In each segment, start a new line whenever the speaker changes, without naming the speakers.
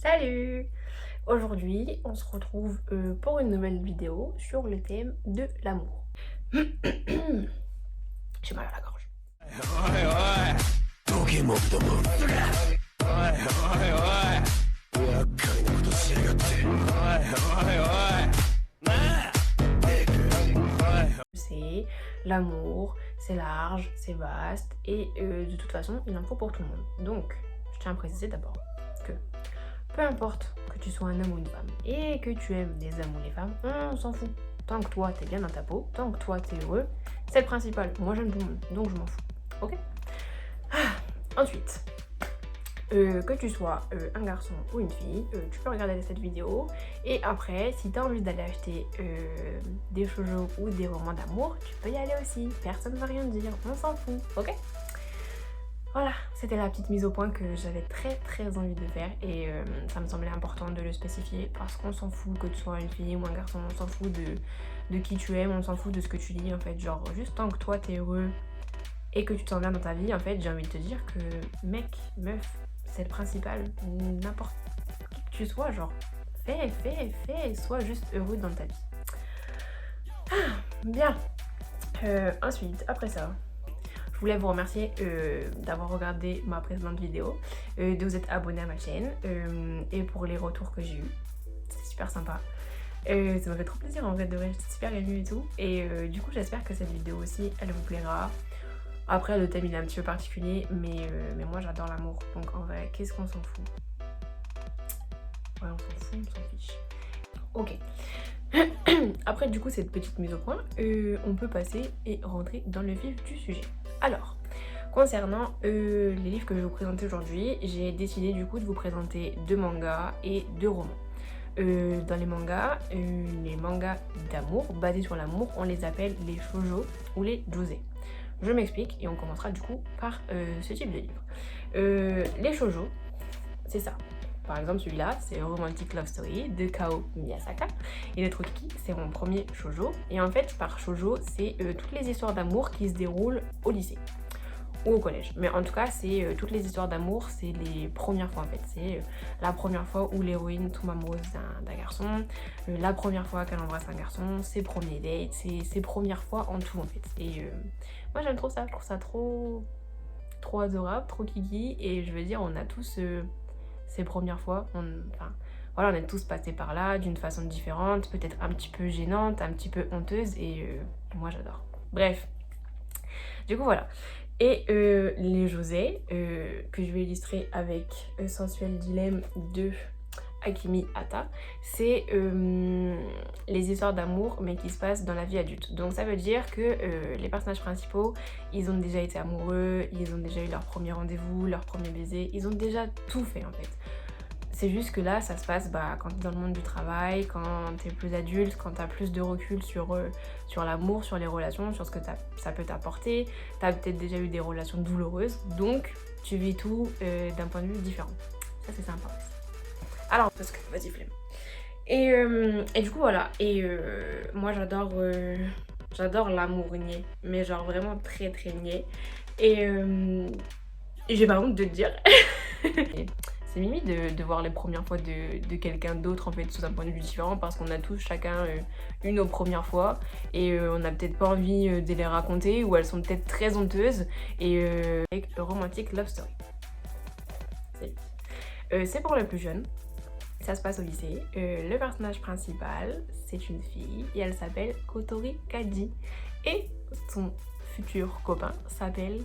Salut! Aujourd'hui, on se retrouve pour une nouvelle vidéo sur le thème de l'amour. J'ai mal à la gorge. C'est l'amour, c'est large, c'est vaste et de toute façon, il en faut pour tout le monde. Donc, je tiens à préciser d'abord que peu importe que tu sois un homme ou une femme et que tu aimes les hommes ou les femmes, on s'en fout. Tant que toi t'es bien dans ta peau, tant que toi t'es heureux, c'est le principal. Moi j'aime tout le monde, donc je m'en fous. Ok. Ensuite, que tu sois un garçon ou une fille, tu peux regarder cette vidéo et après, si tu as envie d'aller acheter des shoujo ou des romans d'amour, tu peux y aller aussi. Personne ne va rien dire, on s'en fout, ok? Voilà, c'était la petite mise au point que j'avais très envie de faire et ça me semblait important de le spécifier parce qu'on s'en fout que tu sois une fille ou un garçon, on s'en fout de qui tu aimes, on s'en fout de ce que tu lis en fait, genre juste tant que toi t'es heureux et que tu te sens bien dans ta vie, en fait j'ai envie de te dire que mec, meuf, c'est le principal, n'importe qui que tu sois, genre fais, sois juste heureux dans ta vie. Bien, ensuite, après ça, je voulais vous remercier d'avoir regardé ma précédente vidéo, de vous être abonné à ma chaîne et pour les retours que j'ai eu. C'était super sympa. Ça m'a fait trop plaisir en vrai de vrai, j'étais super émue et tout. Et du coup j'espère que cette vidéo aussi elle vous plaira. Après le thème il est un petit peu particulier mais moi j'adore l'amour. Donc en vrai qu'est-ce qu'on s'en fout? Ouais on s'en fout, on s'en fiche. Ok. Après du coup cette petite mise au point, on peut passer et rentrer dans le vif du sujet. Alors, concernant les livres que je vais vous présenter aujourd'hui, j'ai décidé du coup de vous présenter 2 mangas et 2 romans. Dans les mangas d'amour, basés sur l'amour, on les appelle les shoujo ou les josei. Je m'explique et on commencera du coup par ce type de livre. Les shoujo, c'est ça. Par exemple, celui-là, c'est Romantic Love Story de Kao Miyasaka. Et le Trokiki, c'est mon premier shoujo. Et en fait, par shoujo, c'est toutes les histoires d'amour qui se déroulent au lycée ou au collège. Mais en tout cas, c'est toutes les histoires d'amour, c'est les premières fois en fait. C'est la première fois où l'héroïne tombe amoureuse d'un garçon, la première fois qu'elle embrasse un garçon, ses premiers dates, ses premières fois en tout en fait. Et moi j'aime trop ça, je trouve ça trop adorable, trop kiki. Et je veux dire, on a tous ces premières fois, enfin, voilà, on est tous passés par là d'une façon différente, peut-être un petit peu gênante, un petit peu honteuse et moi j'adore. Bref, du coup voilà. Et les josei, que je vais illustrer avec Sensuel Dilemme de Akimi Hata, c'est les histoires d'amour mais qui se passent dans la vie adulte. Donc ça veut dire que les personnages principaux, ils ont déjà été amoureux, ils ont déjà eu leur premier rendez-vous, leur premier baiser, ils ont déjà tout fait en fait. C'est juste que là, ça se passe quand t'es dans le monde du travail, quand t'es plus adulte, quand t'as plus de recul sur l'amour, sur les relations, sur ce que ça peut t'apporter. T'as peut-être déjà eu des relations douloureuses, donc tu vis tout d'un point de vue différent. Ça, c'est sympa. Alors, parce que, vas-y, flemme. Et du coup, voilà. Et moi, j'adore l'amour niais, mais genre vraiment très niais. Et j'ai pas honte de te dire. C'est limite de voir les premières fois de quelqu'un d'autre en fait sous un point de vue différent parce qu'on a tous chacun eu nos premières fois et on n'a peut-être pas envie de les raconter ou elles sont peut-être très honteuses et avec Romantic Love Story. C'est pour les plus jeunes, ça se passe au lycée. Le personnage principal c'est une fille et elle s'appelle Kotori Kaji et son futur copain s'appelle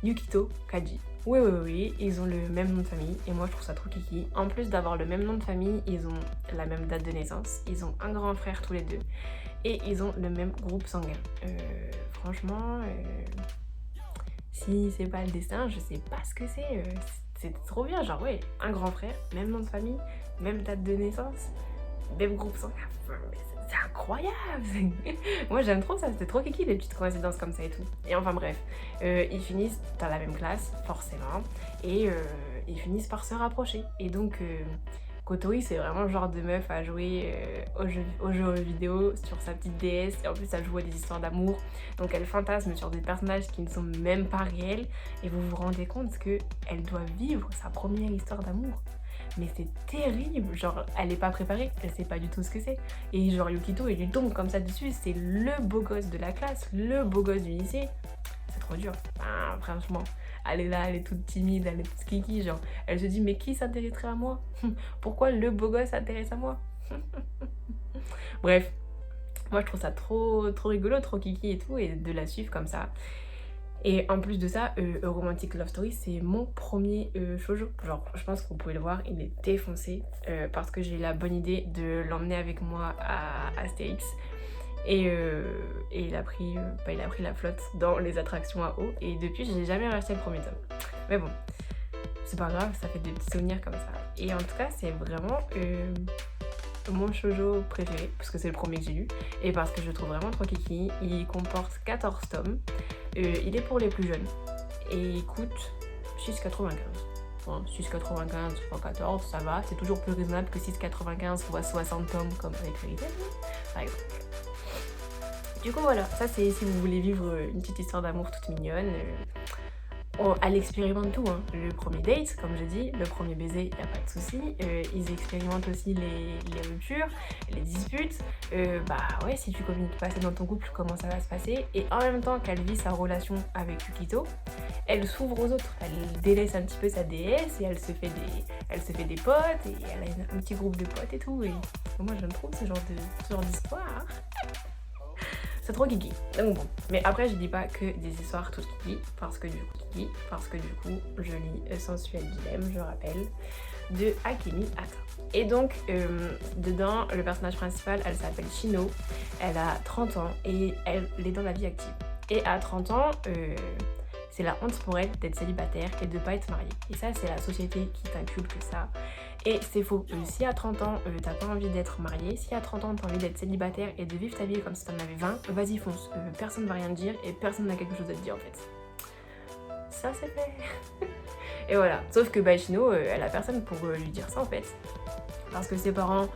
Yukito Kaji. Oui, ils ont le même nom de famille et moi je trouve ça trop kiki. En plus d'avoir le même nom de famille, ils ont la même date de naissance, ils ont un grand frère tous les deux et ils ont le même groupe sanguin. Franchement, si c'est pas le destin, je sais pas ce que c'est. C'est trop bien, genre ouais, un grand frère, même nom de famille, même date de naissance, même groupe sanguin. C'est incroyable. Moi j'aime trop ça, c'était trop kiki les petites coïncidences comme ça et tout. Et enfin bref, ils finissent dans la même classe, forcément, et ils finissent par se rapprocher. Et donc Kotori, c'est vraiment le genre de meuf à jouer aux jeux vidéo sur sa petite DS. Et en plus, elle joue à des histoires d'amour. Donc elle fantasme sur des personnages qui ne sont même pas réels. Et vous vous rendez compte qu'elle doit vivre sa première histoire d'amour. Mais c'est terrible, genre elle est pas préparée, elle sait pas du tout ce que c'est. Et genre Yukito, il lui tombe comme ça dessus, c'est le beau gosse de la classe, le beau gosse du lycée. C'est trop dur, franchement. Elle est là, elle est toute timide, elle est toute kiki, genre elle se dit mais qui s'intéresserait à moi? Pourquoi le beau gosse s'intéresse à moi? Bref, moi je trouve ça trop rigolo, trop kiki et tout, et de la suivre comme ça. Et en plus de ça, Romantic Love Story, c'est mon premier shoujo. Genre, je pense que vous pouvez le voir, il est défoncé parce que j'ai eu la bonne idée de l'emmener avec moi à Astérix. Et il a pris la flotte dans les attractions à eau. Et depuis, j'ai jamais racheté le premier tome. Mais bon, c'est pas grave, ça fait des petits souvenirs comme ça. Et en tout cas, c'est vraiment mon shoujo préféré, parce que c'est le premier que j'ai lu. Et parce que je le trouve vraiment trop kiki. Il comporte 14 tomes. Il est pour les plus jeunes et il coûte 6,95. Bon, 6,95 x 14, ça va, c'est toujours plus raisonnable que 6,95 fois 60 tomes comme avec Fairy Tail, par exemple. Du coup voilà, ça c'est si vous voulez vivre une petite histoire d'amour toute mignonne. Elle expérimente tout, hein. Le premier date, comme je dis, le premier baiser, il n'y a pas de souci. Ils expérimentent aussi les ruptures, les disputes. Bah ouais, si tu communiques pas assez dans ton couple, comment ça va se passer? Et en même temps qu'elle vit sa relation avec Yukito, elle s'ouvre aux autres. Elle délaisse un petit peu sa déesse et elle se fait des potes et elle a un petit groupe de potes et tout. Et moi j'aime trop ce genre d'histoire. C'est trop kiki. Donc bon. Mais après, je dis pas que des histoires toutes kiki, parce que du coup, je lis Sensuel Dilemme, je rappelle, de Akemi Hata. Et donc, dedans, le personnage principal, elle s'appelle Shino, elle a 30 ans et elle est dans la vie active. Et à 30 ans, c'est la honte pour elle d'être célibataire et de pas être mariée. Et ça, c'est la société qui t'inculque ça. Et c'est faux. Si à 30 ans, t'as pas envie d'être mariée, si à 30 ans, t'as envie d'être célibataire et de vivre ta vie comme si t'en avais 20, vas-y fonce. Personne va rien te dire et personne n'a quelque chose à te dire en fait. Ça, c'est fait. Et voilà. Sauf que Shino, elle a personne pour lui dire ça en fait. Parce que ses parents,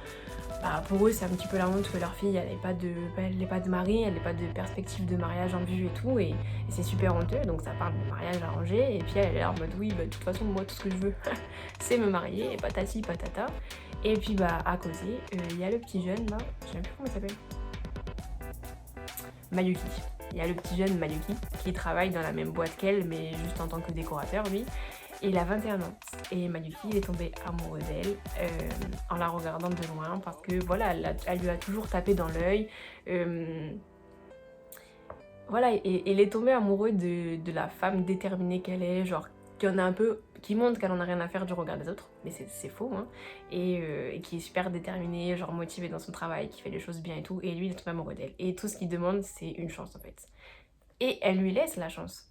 bah, pour eux, c'est un petit peu la honte que leur fille, elle n'ait pas de mari, elle n'ait pas de perspective de mariage en vue et tout, et c'est super honteux, donc ça parle de mariage arrangé, et puis elle est là en mode oui, bah, de toute façon, moi, tout ce que je veux, c'est me marier, et patati patata. Et puis, bah, à côté, il y a le petit jeune, là, je sais même plus comment il s'appelle. Mayuki. Il y a le petit jeune Mayuki, qui travaille dans la même boîte qu'elle, mais juste en tant que décorateur, lui. Il a 21 ans et Mayuki il est tombé amoureux d'elle en la regardant de loin parce que voilà, elle lui a toujours tapé dans l'œil. Voilà, et il est tombé amoureux de la femme déterminée qu'elle est, genre qui montre qu'elle en a rien à faire du regard des autres, mais c'est faux, hein, et qui est super déterminée, genre motivée dans son travail, qui fait les choses bien et tout, et lui il est tombé amoureux d'elle. Et tout ce qu'il demande c'est une chance en fait. Et elle lui laisse la chance.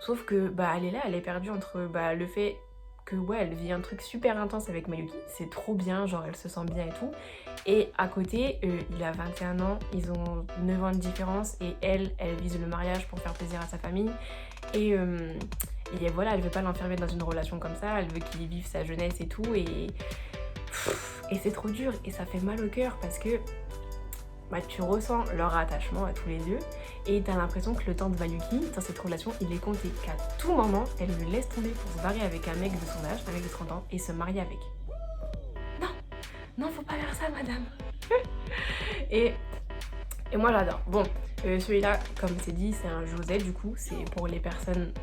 Sauf que bah elle est là, elle est perdue entre le fait que ouais elle vit un truc super intense avec Mayuki, c'est trop bien, genre elle se sent bien et tout. Et à côté, il a 21 ans, ils ont 9 ans de différence et elle vise le mariage pour faire plaisir à sa famille. Et voilà, elle veut pas l'enfermer dans une relation comme ça, elle veut qu'il vive sa jeunesse et tout. Et c'est trop dur et ça fait mal au cœur parce que bah, tu ressens leur attachement à tous les deux et t'as l'impression que le temps de Mayuki dans cette relation il est compté, qu'à tout moment elle le laisse tomber pour se barrer avec un mec de son âge, un mec de 30 ans et se marier avec. Non, faut pas faire ça madame. et moi j'adore. Bon, celui-là comme c'est dit c'est un José du coup, c'est pour les personnes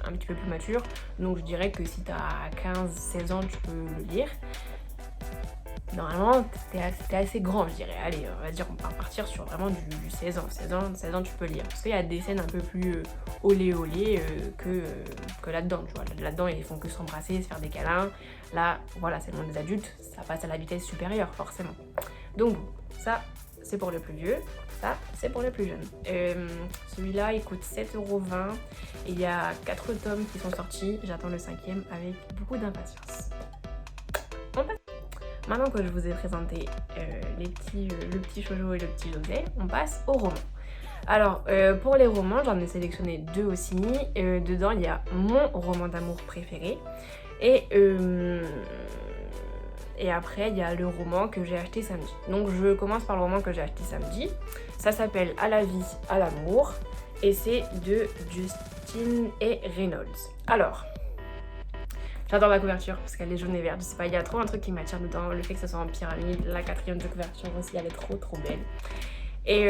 un petit peu plus matures, donc je dirais que si t'as 15-16 ans tu peux le lire. Normalement, t'es assez grand, je dirais. Allez, on va dire, on va partir sur vraiment du 16 ans. 16 ans, tu peux lire. Parce qu'il y a des scènes un peu plus olé que là-dedans, tu vois. Là-dedans, ils font que s'embrasser, se faire des câlins. Là, voilà, c'est le monde des adultes. Ça passe à la vitesse supérieure, forcément. Donc, ça, c'est pour le plus vieux. Ça, c'est pour le plus jeune. Celui-là, il coûte 7,20 € et il y a 4 tomes qui sont sortis. J'attends le 5e avec beaucoup d'impatience. Maintenant que je vous ai présenté le petit shoujo et le petit José, on passe aux romans. Alors, pour les romans, j'en ai sélectionné 2 aussi. Dedans, il y a mon roman d'amour préféré. Et et après il y a le roman que j'ai acheté samedi. Donc je commence par le roman que j'ai acheté samedi. Ça s'appelle À la vie, à l'amour et c'est de Justin et Reynolds. Alors, j'adore la couverture parce qu'elle est jaune et verte, je sais pas, il y a trop un truc qui m'attire dedans, le fait que ça soit en pyramide, la quatrième de couverture aussi, elle est trop belle. Et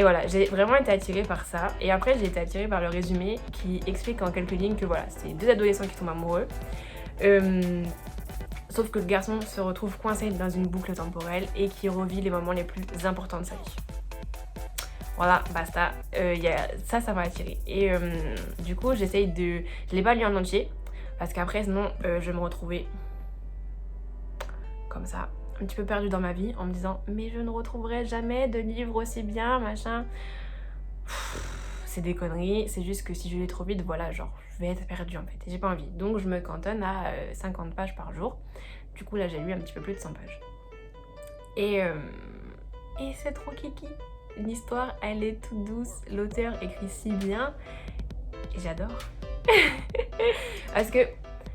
voilà, j'ai vraiment été attirée par ça. Et après, j'ai été attirée par le résumé qui explique en quelques lignes que voilà, c'est deux adolescents qui tombent amoureux. Sauf que le garçon se retrouve coincé dans une boucle temporelle et qui revit les moments les plus importants de sa vie. Voilà, basta. Ça m'a attirée. Et du coup, j'essaye de... Je l'ai pas lu en entier parce qu'après, sinon, je vais me retrouver comme ça, un petit peu perdue dans ma vie en me disant mais je ne retrouverai jamais de livre aussi bien, machin. C'est des conneries, c'est juste que si je lis trop vite, voilà, genre je vais être perdue en fait et j'ai pas envie. Donc je me cantonne à 50 pages par jour. Du coup là j'ai lu un petit peu plus de 100 pages. Et c'est trop kiki. L'histoire elle est toute douce, l'auteur écrit si bien et j'adore. Parce que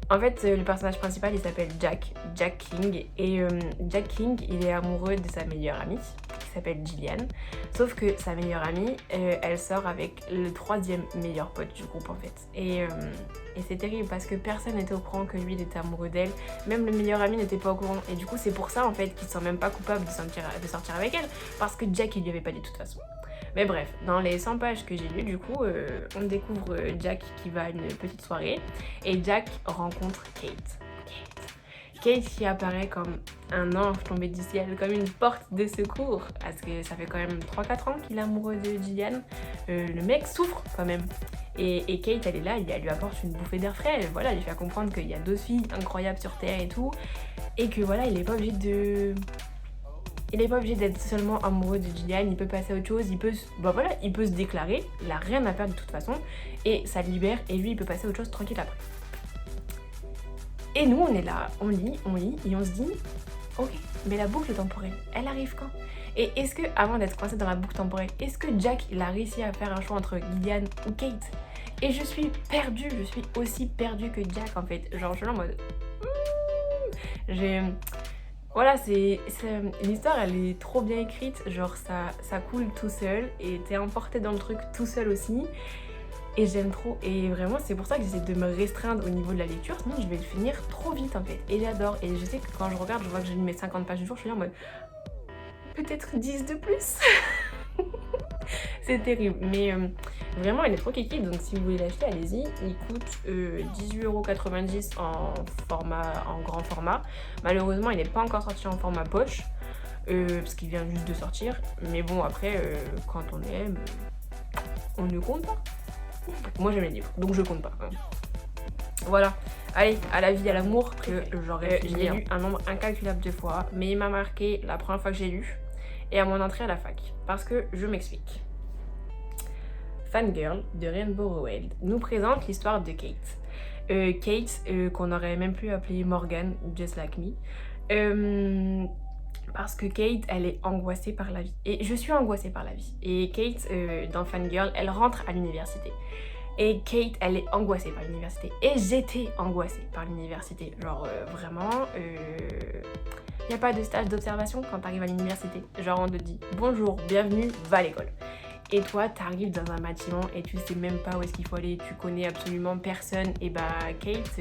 en fait, le personnage principal, il s'appelle Jack King. Et Jack King, il est amoureux de sa meilleure amie, qui s'appelle Gillian. Sauf que sa meilleure amie, elle sort avec le troisième meilleur pote du groupe, en fait. Et c'est terrible parce que personne n'était au courant que lui, il était amoureux d'elle. Même le meilleur ami n'était pas au courant. Et du coup, c'est pour ça, en fait, qu'il ne se sent même pas coupable de sortir avec elle. Parce que Jack, il lui avait pas dit de toute façon. Mais bref, dans les 100 pages que j'ai lues, du coup, on découvre Jack qui va à une petite soirée et Jack rencontre Kate. Kate qui apparaît comme un ange tombé du ciel, comme une porte de secours, parce que ça fait quand même 3-4 ans qu'il est amoureux de Gillian. Le mec souffre quand même. Et Kate, elle est là, elle lui apporte une bouffée d'air frais, voilà, elle lui fait comprendre qu'il y a d'autres filles incroyables sur Terre et tout, et que voilà, il est pas obligé d'être seulement amoureux de Gillian, il peut passer à autre chose, il peut se déclarer, il a rien à perdre de toute façon, et ça le libère, et lui il peut passer à autre chose tranquille après. Et nous on est là, on lit, et on se dit, ok, mais la boucle temporelle, elle arrive quand? Et est-ce que, avant d'être coincé dans la boucle temporelle, est-ce que Jack il a réussi à faire un choix entre Gillian ou Kate? Et je suis perdue, je suis aussi perdue que Jack en fait, genre je suis là en mode... Voilà, l'histoire elle est trop bien écrite, genre ça coule tout seul et t'es emporté dans le truc tout seul aussi. Et j'aime trop, et vraiment c'est pour ça que j'essaie de me restreindre au niveau de la lecture, sinon je vais le finir trop vite en fait. Et j'adore, et je sais que quand je regarde, je vois que j'ai lu mes 50 pages du jour, je suis là en mode peut-être 10 de plus. C'est terrible, mais vraiment elle est trop kiki, donc si vous voulez l'acheter, allez-y. Il coûte 18,90€ en grand format. Malheureusement il n'est pas encore sorti en format poche, parce qu'il vient juste de sortir. Mais bon après, quand on aime, on ne compte pas. Moi j'aime les livres, donc je compte pas. Voilà, allez, à la vie, à l'amour, que j'aurais j'ai lu un nombre incalculable de fois, mais il m'a marqué la première fois que j'ai lu et à mon entrée à la fac, parce que je m'explique. Fangirl de Rainbow Rowell nous présente l'histoire de Kate. Kate, qu'on aurait même pu appeler Morgan, just like me. Parce que Kate, elle est angoissée par la vie. Et je suis angoissée par la vie. Et Kate, dans Fangirl, elle rentre à l'université. Et Kate, elle est angoissée par l'université. Et j'étais angoissée par l'université. Genre, vraiment, il n'y a pas de stage d'observation quand t'arrives à l'université. Genre, on te dit bonjour, bienvenue, va à l'école. Et toi, t'arrives dans un bâtiment et tu sais même pas où est-ce qu'il faut aller. Tu connais absolument personne. Et bah, Kate...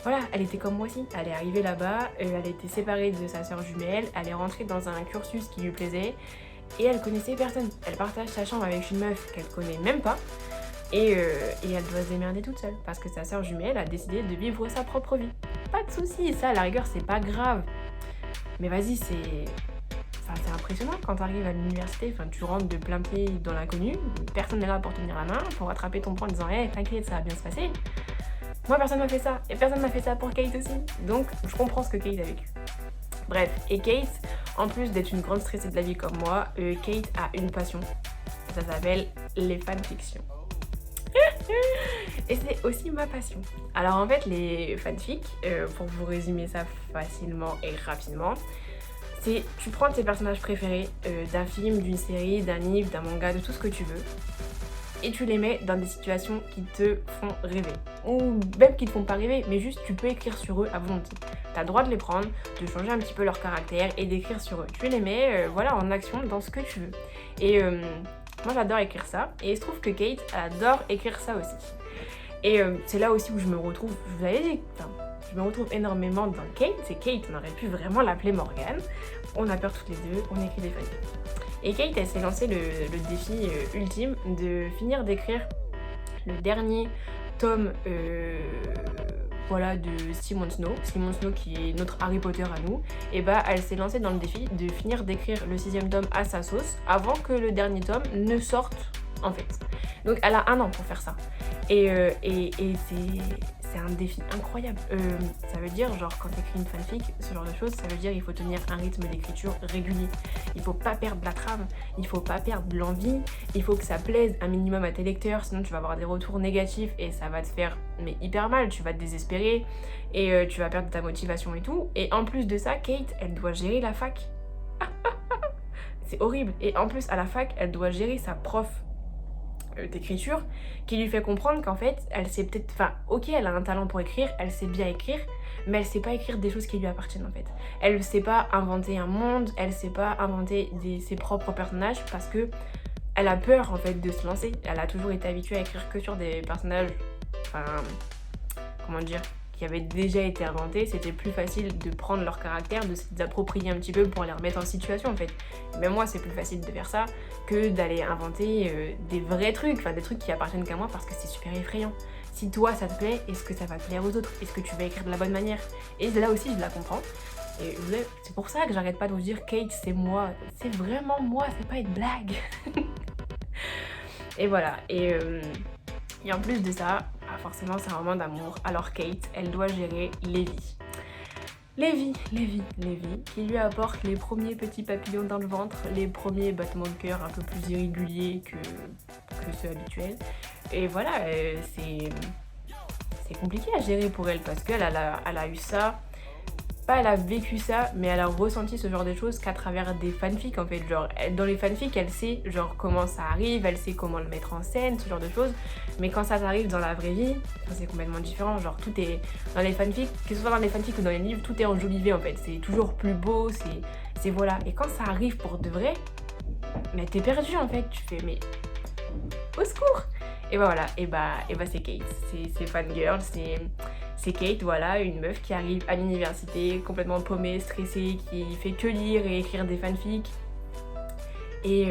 Voilà, elle était comme moi aussi, elle est arrivée là-bas, elle a été séparée de sa sœur jumelle, elle est rentrée dans un cursus qui lui plaisait et elle connaissait personne. Elle partage sa chambre avec une meuf qu'elle connaît même pas et elle doit se démerder toute seule parce que sa sœur jumelle a décidé de vivre sa propre vie. Pas de soucis, ça à la rigueur c'est pas grave. Mais vas-y, c'est impressionnant quand tu arrives à l'université, tu rentres de plein pied dans l'inconnu, personne n'est là pour te tenir la main, pour rattraper ton point en disant hey, t'inquiète, ça va bien se passer. Moi personne m'a fait ça, et personne m'a fait ça pour Kate aussi, donc je comprends ce que Kate a vécu. Bref, et Kate, en plus d'être une grande stressée de la vie comme moi, Kate a une passion, ça s'appelle les fanfictions. Et c'est aussi ma passion. Alors en fait les fanfics, pour vous résumer ça facilement et rapidement, c'est tu prends tes personnages préférés d'un film, d'une série, d'un livre, d'un manga, de tout ce que tu veux, et tu les mets dans des situations qui te font rêver. Ou même qui te font pas rêver, mais juste tu peux écrire sur eux à volonté. Tu as le droit de les prendre, de changer un petit peu leur caractère et d'écrire sur eux. Tu les mets voilà, en action dans ce que tu veux. Et moi j'adore écrire ça, et il se trouve que Kate adore écrire ça aussi. Et c'est là aussi où je me retrouve, je vous avais dit, je me retrouve énormément dans Kate. C'est Kate, on aurait pu vraiment l'appeler Morgane. On a peur toutes les deux, on écrit des fanfics. Et Kate, elle s'est lancé le défi ultime de finir d'écrire le dernier tome voilà, de Simon Snow. Simon Snow qui est notre Harry Potter à nous. Et bah elle s'est lancée dans le défi de finir d'écrire le 6e tome à sa sauce avant que le dernier tome ne sorte en fait. Donc elle a 1 an pour faire ça. Et c'est un défi incroyable. Ça veut dire, genre, quand t'écris une fanfic, ce genre de choses, ça veut dire il faut tenir un rythme d'écriture régulier. Il faut pas perdre la trame, il faut pas perdre l'envie, il faut que ça plaise un minimum à tes lecteurs, sinon tu vas avoir des retours négatifs et ça va te faire mais hyper mal, tu vas te désespérer et tu vas perdre ta motivation et tout. Et en plus de ça, Kate, elle doit gérer la fac. C'est horrible. Et en plus, à la fac, elle doit gérer sa prof d'écriture qui lui fait comprendre qu'en fait elle sait peut-être, enfin ok elle a un talent pour écrire, elle sait bien écrire, mais elle sait pas écrire des choses qui lui appartiennent en fait. Elle sait pas inventer un monde, elle sait pas inventer ses propres personnages parce que elle a peur en fait de se lancer. Elle a toujours été habituée à écrire que sur des personnages, enfin comment dire, qui avaient déjà été inventés. C'était plus facile de prendre leur caractère, de s'approprier un petit peu pour les remettre en situation en fait. Même moi c'est plus facile de faire ça que d'aller inventer des vrais trucs, enfin des trucs qui appartiennent qu'à moi parce que c'est super effrayant. Si toi ça te plaît, est-ce que ça va plaire aux autres? Est-ce que tu vas écrire de la bonne manière? Et là aussi je la comprends. Et c'est pour ça que j'arrête pas de vous dire Kate c'est moi, c'est vraiment moi, c'est pas une blague. Et voilà, et en plus de ça, forcément c'est un moment d'amour. Alors Kate, elle doit gérer Levi, qui lui apporte les premiers petits papillons dans le ventre, les premiers battements de cœur un peu plus irréguliers que ceux habituels. Et voilà, c'est compliqué à gérer pour elle parce qu'elle a eu ça. Pas elle a vécu ça, mais elle a ressenti ce genre de choses qu'à travers des fanfics en fait. Genre, dans les fanfics, elle sait genre comment ça arrive, elle sait comment le mettre en scène, ce genre de choses. Mais quand ça arrive dans la vraie vie, c'est complètement différent. Genre, tout est dans les fanfics, que ce soit dans les fanfics ou dans les livres, tout est enjolivé en fait. C'est toujours plus beau, c'est voilà. Et quand ça arrive pour de vrai, mais t'es perdu en fait. Tu fais, mais au secours! Et bah voilà, et bah c'est Kate, c'est fangirl, c'est Kate, voilà, une meuf qui arrive à l'université complètement paumée, stressée, qui fait que lire et écrire des fanfics et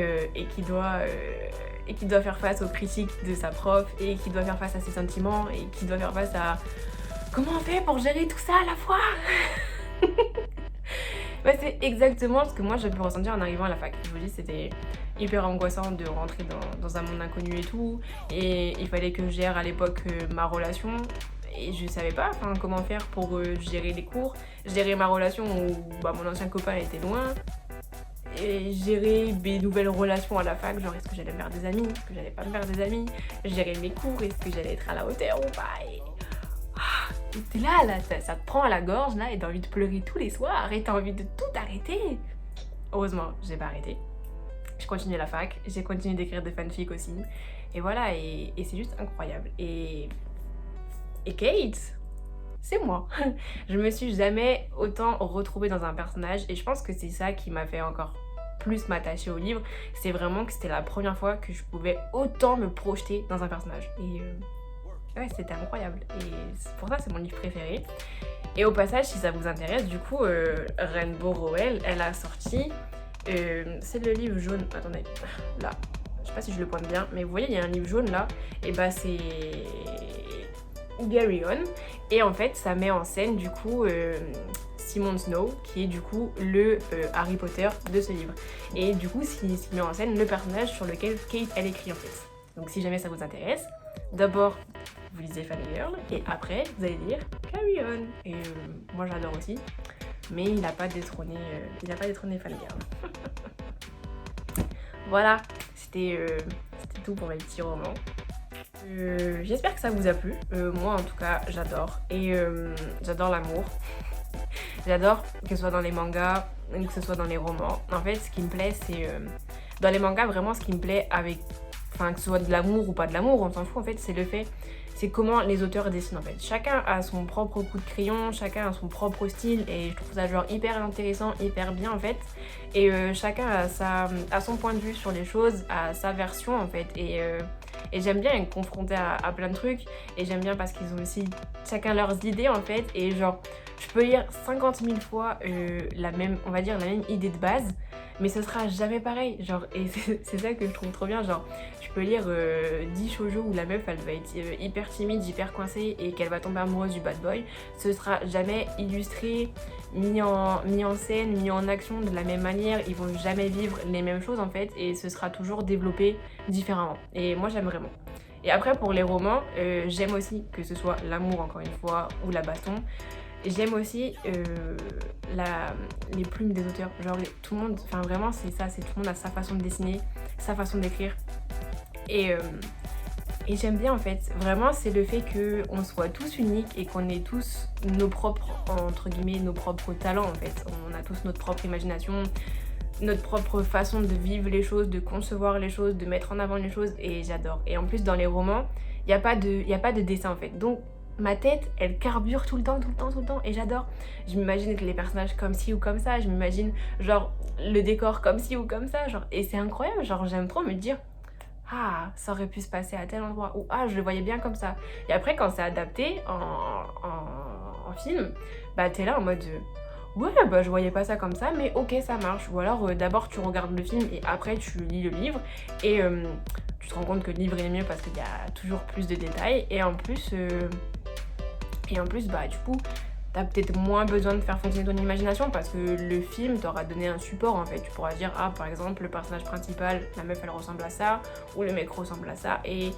qui doit faire face aux critiques de sa prof et qui doit faire face à ses sentiments et qui doit faire face à comment on fait pour gérer tout ça à la fois. Bah, c'est exactement ce que moi j'ai pu ressentir en arrivant à la fac. Je vous dis, c'était hyper angoissant de rentrer dans un monde inconnu et tout. Et il fallait que je gère à l'époque ma relation. Et je savais pas comment faire pour gérer les cours. Gérer ma relation où mon ancien copain était loin. Et gérer mes nouvelles relations à la fac. Genre, est-ce que j'allais me faire des amis? Est-ce que j'allais pas me faire des amis? Gérer mes cours. Est-ce que j'allais être à la hauteur ou pas? Et t'es là, ça te prend à la gorge là et t'as envie de pleurer tous les soirs et t'as envie de tout arrêter. Heureusement, j'ai pas arrêté. Je continue la fac, j'ai continué d'écrire des fanfics aussi. Et voilà, et c'est juste incroyable. Et Kate, c'est moi. Je me suis jamais autant retrouvée dans un personnage et je pense que c'est ça qui m'a fait encore plus m'attacher au livre. C'est vraiment que c'était la première fois que je pouvais autant me projeter dans un personnage. Et ouais, c'était incroyable. Et pour ça, c'est mon livre préféré. Et au passage, si ça vous intéresse, du coup, Rainbow Rowell, elle a sorti... c'est le livre jaune... Attendez, là. Je sais pas si je le pointe bien, mais vous voyez, il y a un livre jaune là. Et bah, c'est... Carry On. Et en fait, ça met en scène, du coup... Simon Snow, qui est du coup le Harry Potter de ce livre. Et du coup, ce qui met en scène le personnage sur lequel Kate, elle écrit en fait. Donc si jamais ça vous intéresse, d'abord vous lisez Fangirl et après vous allez lire Carry On. Et moi j'adore aussi, mais il n'a pas détrôné Fangirl. Voilà, c'était tout pour mes petits romans. J'espère que ça vous a plu. Moi en tout cas j'adore et j'adore l'amour. J'adore que ce soit dans les mangas, que ce soit dans les romans. En fait, ce qui me plaît, c'est... dans les mangas, vraiment, ce qui me plaît avec enfin que ce soit de l'amour ou pas de l'amour, on s'en fout en fait, c'est le fait, c'est comment les auteurs dessinent en fait. Chacun a son propre coup de crayon, chacun a son propre style et je trouve ça genre hyper intéressant, hyper bien en fait. Et chacun a son point de vue sur les choses, a sa version en fait. Et j'aime bien être confrontée à plein de trucs et j'aime bien parce qu'ils ont aussi chacun leurs idées en fait. Et genre, je peux lire 50 000 fois la même, on va dire la même idée de base, mais ce sera jamais pareil. Genre, et c'est ça que je trouve trop bien. Genre, je peux lire 10 shoujo où la meuf elle va être hyper timide, hyper coincée et qu'elle va tomber amoureuse du bad boy. Ce sera jamais illustré, mis en scène, mis en action de la même manière. Ils vont jamais vivre les mêmes choses en fait et ce sera toujours développé différemment. Et moi j'aime vraiment. Et après pour les romans, j'aime aussi que ce soit l'amour encore une fois ou la baston. J'aime aussi les plumes des auteurs. Genre tout le monde, enfin vraiment c'est ça, c'est tout le monde a sa façon de dessiner, sa façon d'écrire. Et j'aime bien en fait, vraiment c'est le fait qu'on soit tous uniques et qu'on ait tous nos propres, entre guillemets, nos propres talents en fait. On a tous notre propre imagination, notre propre façon de vivre les choses, de concevoir les choses, de mettre en avant les choses et j'adore. Et en plus dans les romans, il n'y a pas de dessin en fait. Donc ma tête, elle carbure tout le temps et j'adore. Je m'imagine que les personnages comme ci ou comme ça, je m'imagine genre le décor comme ci ou comme ça, genre, et c'est incroyable, genre j'aime trop me dire ah, ça aurait pu se passer à tel endroit, ou ah, je le voyais bien comme ça. Et après, quand c'est adapté en film, bah t'es là en mode ouais, bah je voyais pas ça comme ça, mais ok, ça marche. Ou alors d'abord tu regardes le film et après tu lis le livre et tu te rends compte que le livre est mieux parce qu'il y a toujours plus de détails et en plus, bah du coup, t'as peut-être moins besoin de faire fonctionner ton imagination parce que le film t'aura donné un support en fait. Tu pourras dire ah par exemple le personnage principal, la meuf elle ressemble à ça ou le mec ressemble à ça et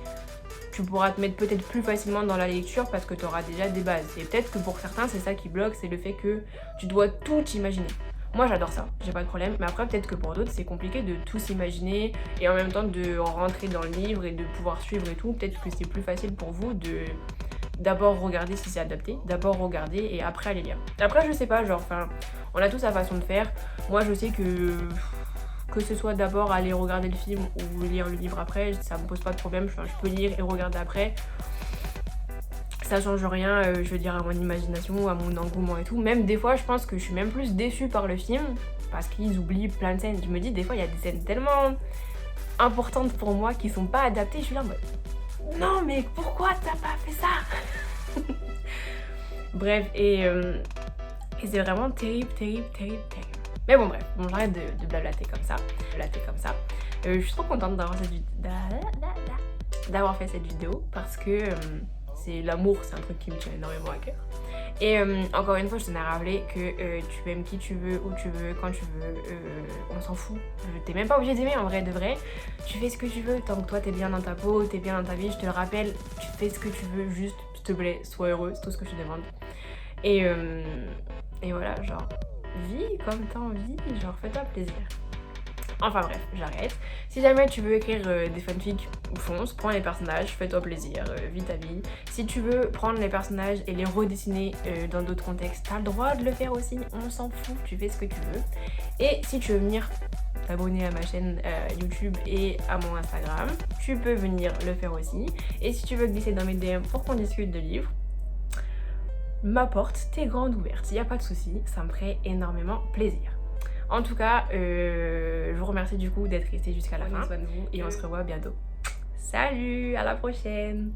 tu pourras te mettre peut-être plus facilement dans la lecture parce que t'auras déjà des bases. Et peut-être que pour certains c'est ça qui bloque, c'est le fait que tu dois tout imaginer. Moi j'adore ça, j'ai pas de problème, mais après peut-être que pour d'autres c'est compliqué de tout s'imaginer et en même temps de rentrer dans le livre et de pouvoir suivre et tout. Peut-être que c'est plus facile pour vous de d'abord regarder si c'est adapté, d'abord regarder et après aller lire. Après je sais pas, genre, enfin, on a tous sa façon de faire. Moi je sais que ce soit d'abord aller regarder le film ou lire le livre après, ça me pose pas de problème, enfin, je peux lire et regarder après. Ça change rien, je veux dire, à mon imagination, à mon engouement et tout. Même des fois je pense que je suis même plus déçue par le film parce qu'ils oublient plein de scènes. Je me dis des fois il y a des scènes tellement importantes pour moi qui sont pas adaptées, je suis là en mode non mais pourquoi t'as pas fait ça? Bref, et c'est vraiment terrible. Mais bon bref, bon j'arrête de blablater comme ça. Je suis trop contente d'avoir fait cette vidéo parce que c'est l'amour, c'est un truc qui me tient énormément à cœur. Et encore une fois, je tenais à rappeler que tu aimes qui tu veux, où tu veux, quand tu veux, on s'en fout. T'es même pas obligé d'aimer en vrai de vrai. Tu fais ce que tu veux, tant que toi t'es bien dans ta peau, t'es bien dans ta vie, je te le rappelle, tu fais ce que tu veux, juste s'il te plaît, sois heureux, c'est tout ce que je te demande. Et voilà, genre, vis comme t'as envie, genre fais-toi plaisir. Enfin bref, j'arrête. Si jamais tu veux écrire des fanfics, fonce, prends les personnages, fais-toi plaisir, vis ta vie. Si tu veux prendre les personnages et les redessiner dans d'autres contextes, t'as le droit de le faire aussi, on s'en fout, tu fais ce que tu veux. Et si tu veux venir t'abonner à ma chaîne YouTube et à mon Instagram, tu peux venir le faire aussi. Et si tu veux glisser dans mes DM pour qu'on discute de livres, ma porte t'est grande ouverte, il n'y a pas de souci, ça me ferait énormément plaisir. En tout cas, je vous remercie du coup d'être resté jusqu'à la fin. Prenez soin de vous et on se revoit bientôt. Salut, à la prochaine!